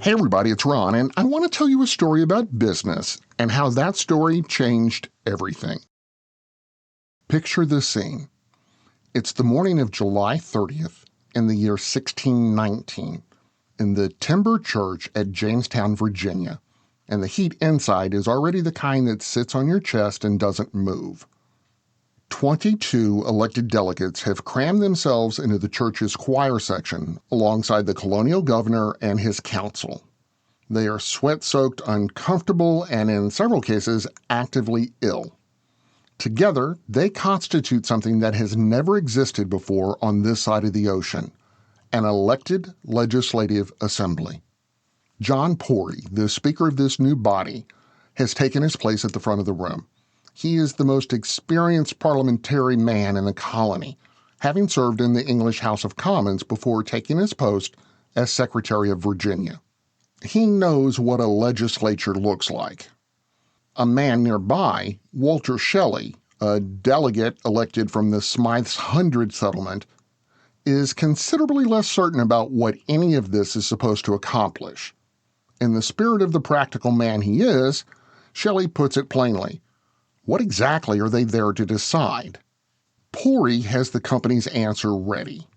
Hey everybody, it's Ron, and I want to tell you a story about business and how that story changed everything. Picture this scene. It's the morning of July 30th in the year 1619 in the timber church at Jamestown, Virginia, and the heat inside is already the kind that sits on your chest and doesn't move. 22 elected delegates have crammed themselves into the church's choir section alongside the colonial governor and his council. They are sweat-soaked, uncomfortable, and in several cases, actively ill. Together, they constitute something that has never existed before on this side of the ocean, an elected legislative assembly. John Pori, the speaker of this new body, has taken his place at the front of the room. He is the most experienced parliamentary man in the colony, having served in the English House of Commons before taking his post as Secretary of Virginia. He knows what a legislature looks like. A man nearby, Walter Shelley, a delegate elected from the Smythe's Hundred settlement, is considerably less certain about what any of this is supposed to accomplish. In the spirit of the practical man he is, Shelley puts it plainly. What exactly are they there to decide? Pori has the company's answer ready.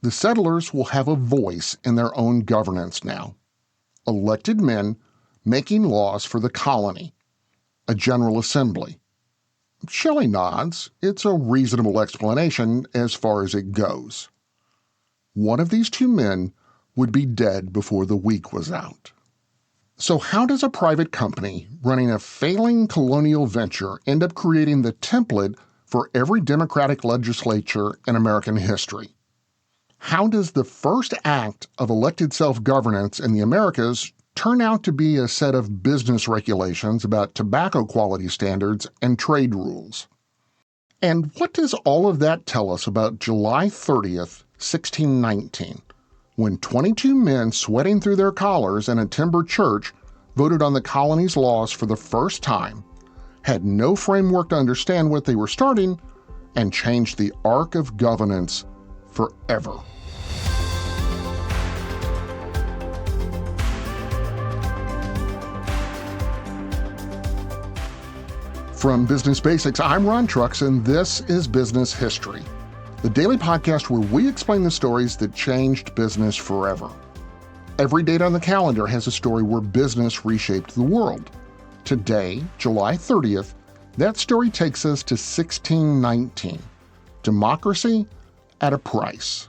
The settlers will have a voice in their own governance now. Elected men making laws for the colony. A General Assembly. Shelley nods. It's a reasonable explanation as far as it goes. One of these two men would be dead before the week was out. So how does a private company running a failing colonial venture end up creating the template for every democratic legislature in American history? How does the first act of elected self-governance in the Americas turn out to be a set of business regulations about tobacco quality standards and trade rules? And what does all of that tell us about July 30th, 1619, when 22 men sweating through their collars in a timber church voted on the colony's laws for the first time, had no framework to understand what they were starting, and changed the arc of governance forever? From Business Basics, I'm Ron Trucks, and this is Business History, the daily podcast where we explain the stories that changed business forever. Every date on the calendar has a story where business reshaped the world. Today, July 30th, that story takes us to 1619. Democracy at a price.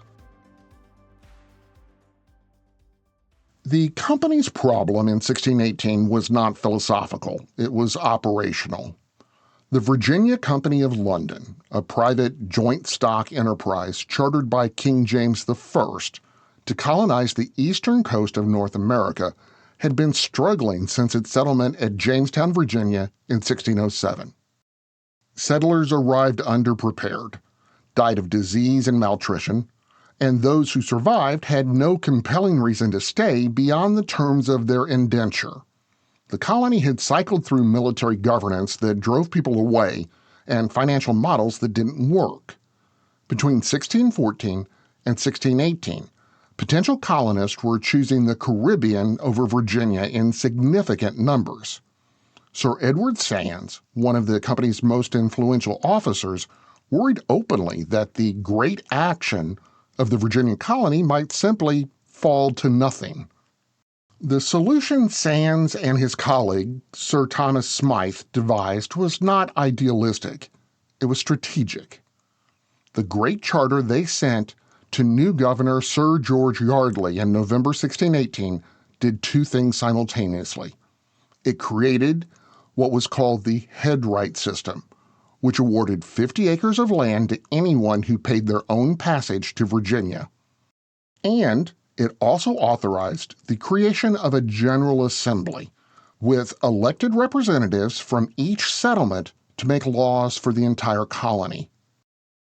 The company's problem in 1618 was not philosophical. It was operational. The Virginia Company of London, a private joint stock enterprise chartered by King James I to colonize the eastern coast of North America, had been struggling since its settlement at Jamestown, Virginia in 1607. Settlers arrived underprepared, died of disease and malnutrition, and those who survived had no compelling reason to stay beyond the terms of their indenture. The colony had cycled through military governance that drove people away and financial models that didn't work. Between 1614 and 1618, potential colonists were choosing the Caribbean over Virginia in significant numbers. Sir Edward Sands, one of the company's most influential officers, worried openly that the great action of the Virginia colony might simply fall to nothing. The solution Sands and his colleague, Sir Thomas Smythe, devised was not idealistic. It was strategic. The great charter they sent to new Governor Sir George Yardley in November 1618 did two things simultaneously. It created what was called the headright system, which awarded 50 acres of land to anyone who paid their own passage to Virginia. And it also authorized the creation of a General Assembly with elected representatives from each settlement to make laws for the entire colony.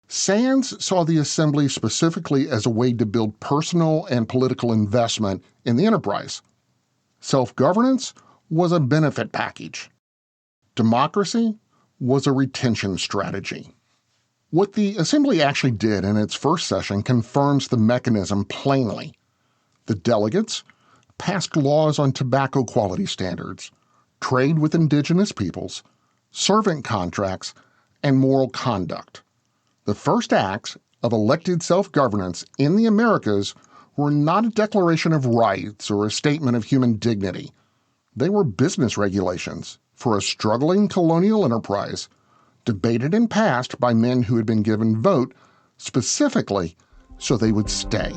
Sands saw the Assembly specifically as a way to build personal and political investment in the enterprise. Self-governance was a benefit package. Democracy was a retention strategy. What the Assembly actually did in its first session confirms the mechanism plainly. The delegates, passed laws on tobacco quality standards, trade with indigenous peoples, servant contracts, and moral conduct. The first acts of elected self-governance in the Americas were not a declaration of rights or a statement of human dignity. They were business regulations for a struggling colonial enterprise, debated and passed by men who had been given vote specifically so they would stay.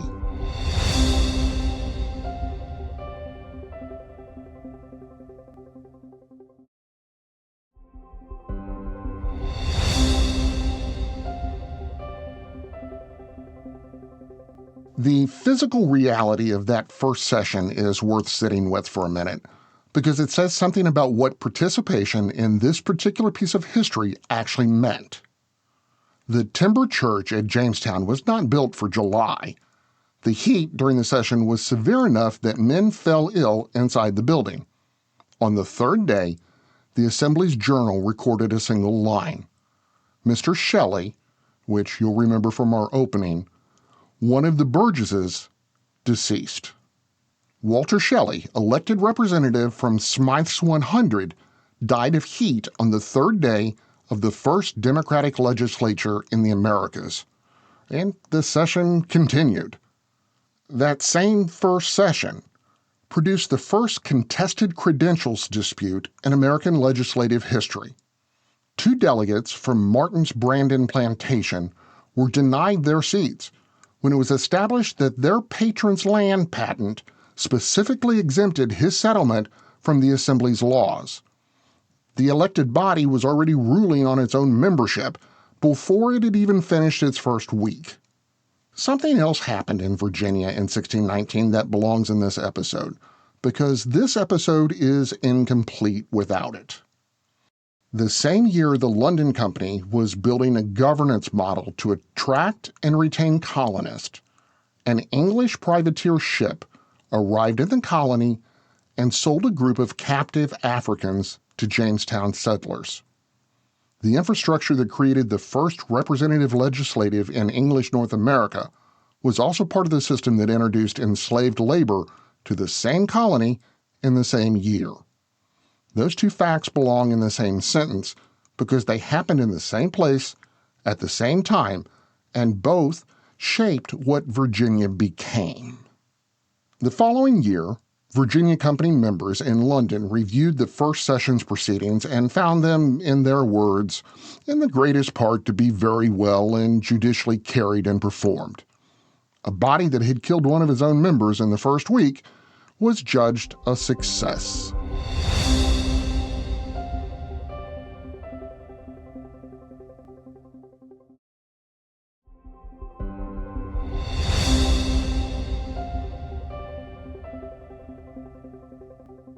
The physical reality of that first session is worth sitting with for a minute, because it says something about what participation in this particular piece of history actually meant. The timber church at Jamestown was not built for July. The heat during the session was severe enough that men fell ill inside the building. On the third day, the Assembly's journal recorded a single line. Mr. Shelley, which you'll remember from our opening, one of the Burgesses, deceased. Walter Shelley, elected representative from Smythe's 100, died of heat on the third day of the first Democratic legislature in the Americas. And the session continued. That same first session produced the first contested credentials dispute in American legislative history. Two delegates from Martin's Brandon Plantation were denied their seats when it was established that their patron's land patent specifically exempted his settlement from the Assembly's laws. The elected body was already ruling on its own membership before it had even finished its first week. Something else happened in Virginia in 1619 that belongs in this episode, because this episode is incomplete without it. The same year the London Company was building a governance model to attract and retain colonists, an English privateer ship arrived in the colony and sold a group of captive Africans to Jamestown settlers. The infrastructure that created the first representative legislative in English North America was also part of the system that introduced enslaved labor to the same colony in the same year. Those two facts belong in the same sentence because they happened in the same place at the same time, and both shaped what Virginia became. The following year, Virginia Company members in London reviewed the first session's proceedings and found them, in their words, in the greatest part to be very well and judicially carried and performed. A body that had killed one of his own members in the first week was judged a success.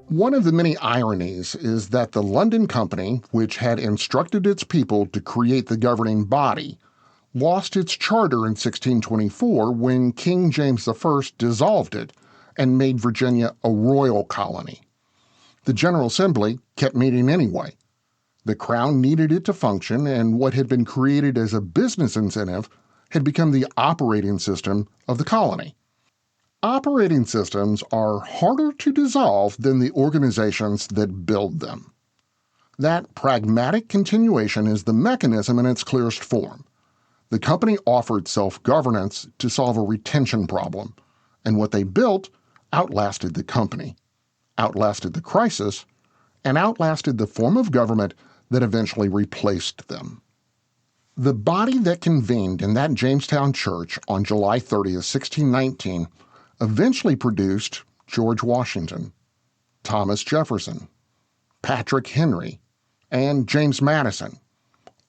One of the many ironies is that the London Company, which had instructed its people to create the governing body, lost its charter in 1624 when King James I dissolved it and made Virginia a royal colony. The General Assembly kept meeting anyway. The Crown needed it to function, and what had been created as a business incentive had become the operating system of the colony. Operating systems are harder to dissolve than the organizations that build them. That pragmatic continuation is the mechanism in its clearest form. The company offered self-governance to solve a retention problem, and what they built outlasted the company, outlasted the crisis, and outlasted the form of government that eventually replaced them. The body that convened in that Jamestown church on July 30th, 1619, eventually produced George Washington, Thomas Jefferson, Patrick Henry, and James Madison,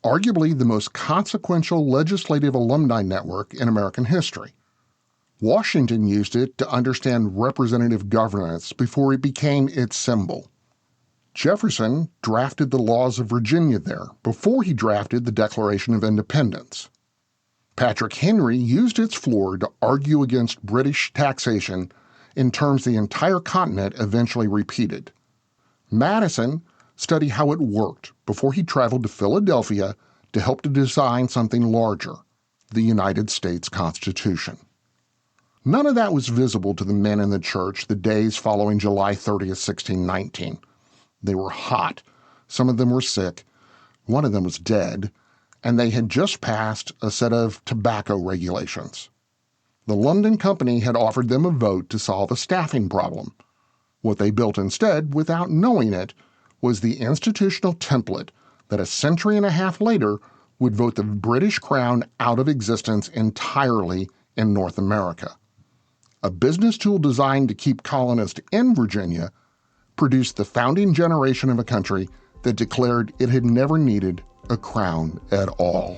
arguably the most consequential legislative alumni network in American history. Washington used it to understand representative governance before it became its symbol. Jefferson drafted the laws of Virginia there before he drafted the Declaration of Independence. Patrick Henry used its floor to argue against British taxation in terms the entire continent eventually repeated. Madison studied how it worked before he traveled to Philadelphia to help to design something larger, the United States Constitution. None of that was visible to the men in the church the days following July 30th, 1619. They were hot. Some of them were sick. One of them was dead. And they had just passed a set of tobacco regulations. The London Company had offered them a vote to solve a staffing problem. What they built instead, without knowing it, was the institutional template that a century and a half later would vote the British Crown out of existence entirely in North America. A business tool designed to keep colonists in Virginia produced the founding generation of a country that declared it had never needed a crown at all.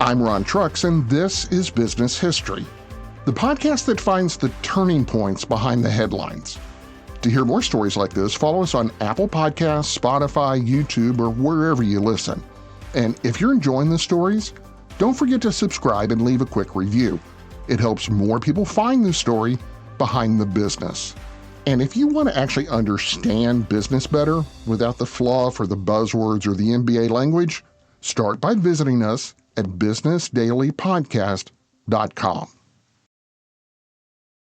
I'm Ron Trucks, and this is Business History, the podcast that finds the turning points behind the headlines. To hear more stories like this, follow us on Apple Podcasts, Spotify, YouTube, or wherever you listen. And if you're enjoying the stories, don't forget to subscribe and leave a quick review. It helps more people find the story behind the business. And if you want to actually understand business better without the fluff or the buzzwords or the MBA language, start by visiting us at businessdailypodcast.com.